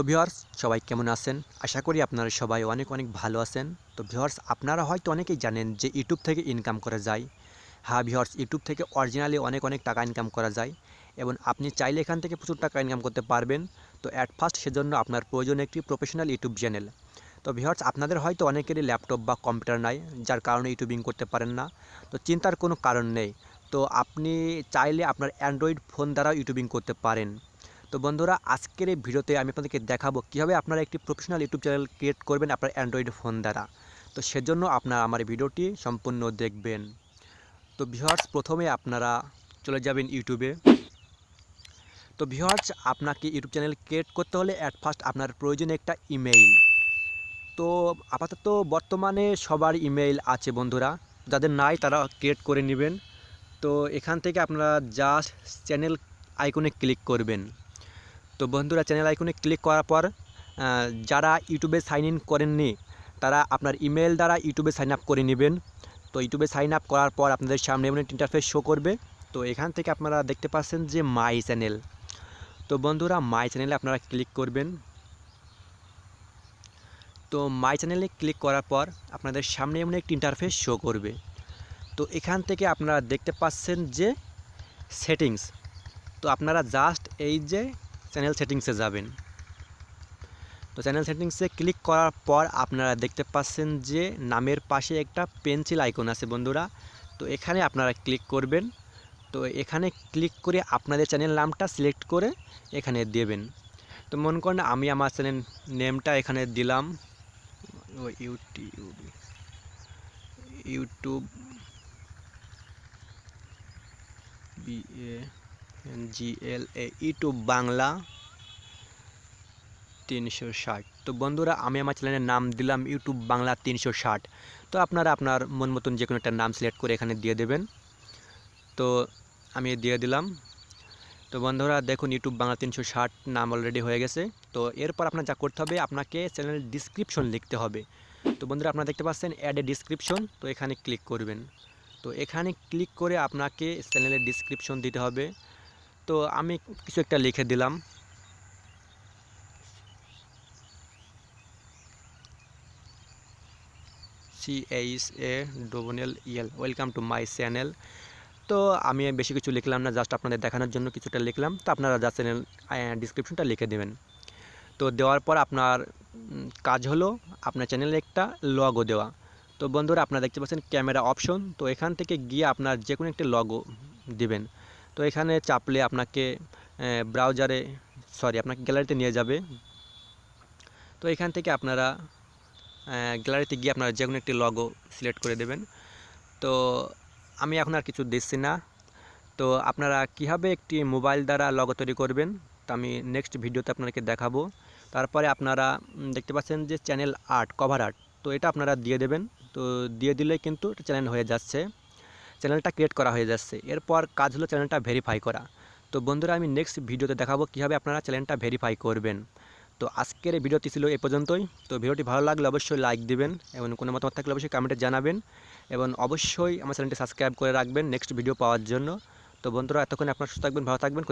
Hello viewers, সবাই কেমন আছেন? আশা করি আপনারা সবাই অনেক ভালো আছেন। তো ভিউয়ার্স, আপনারা হয়তো অনেকেই জানেন যে ইউটিউব থেকে ইনকাম করা যায়। হ্যাঁ ভিউয়ার্স, ইউটিউব থেকে অরিজিনালি অনেক টাকা ইনকাম করা যায় এবং আপনি চাইলে এখান থেকে প্রচুর টাকা ইনকাম করতে পারবেন। তো অ্যাট ফার্স্ট সেজন্য আপনার প্রয়োজন একটি প্রফেশনাল ইউটিউব চ্যানেল। তো ভিউয়ার্স, আপনাদের হয়তো অনেকেরই ল্যাপটপ বা কম্পিউটার নাই, যার কারণে ইউটিউবিং করতে পারেন না। তো চিন্তার কোনো কারণ নেই। তো আপনি চাইলে আপনার অ্যান্ড্রয়েড ফোন দ্বারাও ইউটিউবিং করতে পারেন। তো বন্ধুরা, আজকের এই ভিডিওতে আমি আপনাদেরকে দেখাবো কীভাবে আপনারা একটি প্রফেশনাল ইউটিউব চ্যানেল ক্রিয়েট করবেন আপনার অ্যান্ড্রয়েড ফোন দ্বারা। তো সেজন্য আপনারা আমার ভিডিওটি সম্পূর্ণ দেখবেন। তো ভিউয়ার্স, প্রথমে আপনারা চলে যাবেন ইউটিউবে। তো ভিউয়ার্স, আপনাকে ইউটিউব চ্যানেল ক্রিয়েট করতে হলে অ্যাট ফার্স্ট আপনার প্রয়োজন একটা ইমেইল। তো আপাতত বর্তমানে সবার ইমেইল আছে বন্ধুরা, যাদের নাই তারা ক্রিয়েট করে নেবেন। তো এখান থেকে আপনারা জাস্ট চ্যানেল আইকনে ক্লিক করবেন। তো বন্ধুরা, চ্যানেল আইকনে ক্লিক করার পর যারা ইউটিউবে সাইন ইন করেননি তারা আপনার ইমেল দ্বারা ইউটিউবে সাইন আপ করে নেবেন। তো ইউটিউবে সাইন আপ করার পর আপনাদের সামনে এমন একটা ইন্টারফেস শো করবে। তো এখান থেকে আপনারা দেখতে পাচ্ছেন যে মাই চ্যানেল। তো বন্ধুরা, মাই চ্যানেলে আপনারা ক্লিক করবেন। তো মাই চ্যানেলে ক্লিক করার পর আপনাদের সামনে এমন একটি ইন্টারফেস শো করবে। তো এখান থেকে আপনারা দেখতে পাচ্ছেন যে সেটিংস। তো আপনারা জাস্ট এই যে চ্যানেল সেটিংসে যাবেন। তো চ্যানেল সেটিংসে ক্লিক করার পর আপনারা দেখতে পাচ্ছেন যে নামের পাশে একটা পেন্সিল আইকন আছে বন্ধুরা। তো এখানে আপনারা ক্লিক করবেন। তো এখানে ক্লিক করে আপনাদের চ্যানেল নামটা সিলেক্ট করে এখানে দেবেন। তো মনে করেন আমি আমার চ্যানেল নেমটা এখানে দিলাম ইউটিউব ইউটিউব বাংলা 360। তো বন্ধুরা, আমি আমার চ্যানেলের নাম দিলাম ইউটিউব বাংলা 360। তো আপনারা আপনার মন মতন যে কোনো একটা নাম সিলেক্ট করে এখানে দিয়ে দেবেন। তো আমি দিয়ে দিলাম। তো বন্ধুরা দেখুন, ইউটিউব বাংলা 360 নাম অলরেডি হয়ে গেছে। তো এরপর আপনার যা করতে হবে, আপনাকে চ্যানেলের ডিসক্রিপশন লিখতে হবে। তো বন্ধুরা, আপনারা দেখতে পাচ্ছেন অ্যাড এ ডিসক্রিপশন। তো এখানে ক্লিক করবেন। তো এখানে ক্লিক করে আপনাকে চ্যানেলের ডিসক্রিপশন দিতে হবে। তো আমি কিছু একটা লিখে দিলাম। CHALL welcome to my channel. তো আমি বেশি কিছু লিখলাম না, জাস্ট আপনাদের দেখানোর জন্য কিছুটা লিখলাম। তো আপনারা জাস্ট চ্যানেল ডিসক্রিপশনটা লিখে দেবেন। তো দেওয়ার পর আপনার কাজ হলো আপনার চ্যানেলে একটা লগো দেওয়া। তো বন্ধুরা, আপনারা দেখতে পাচ্ছেন ক্যামেরা অপশন। তো এখান থেকে গিয়ে আপনার যে কোনো একটা লগো দিবেন। তো এখানে চাপলে আপনাকে আপনাকে গ্যালারিতে নিয়ে যাবে। তো এখান থেকে আপনারা গ্যালারিতে গিয়ে আপনারা যে কোনো একটি লগো সিলেক্ট করে দেবেন। তো আমি এখন আর কিছু দিচ্ছি না। তো আপনারা কীভাবে একটি মোবাইল দ্বারা লগো তৈরি করবেন তা আমি নেক্সট ভিডিওতে আপনাদেরকে দেখাবো। তারপরে আপনারা দেখতে পাচ্ছেন যে চ্যানেল আর্ট, কভার আর্ট। তো এটা আপনারা দিয়ে দেবেন। তো দিয়ে দিলে কিন্তু চ্যানেল হয়ে যাচ্ছে, চ্যানেলটা ক্রিয়েট করা হয়ে যাচ্ছে। এরপর কাজ হলো চ্যানেলটা ভেরিফাই করা। তো বন্ধুরা, আমি নেক্সট ভিডিওতে দেখাবো কীভাবে আপনারা চ্যানেলটা ভেরিফাই করবেন। তো আজকের এই ভিডিওটি ছিল এ পর্যন্তই। তো ভিডিওটি ভালো লাগলে অবশ্যই লাইক দিবেন এবং কোনো মতামত থাকলে অবশ্যই কমেন্টে জানাবেন এবং অবশ্যই আমার চ্যানেলটি সাবস্ক্রাইব করে রাখবেন নেক্সট ভিডিও পাওয়ার জন্য। তো বন্ধুরা, এতক্ষণে আপনারা সুস্থ থাকবেন, ভালো থাকবেন।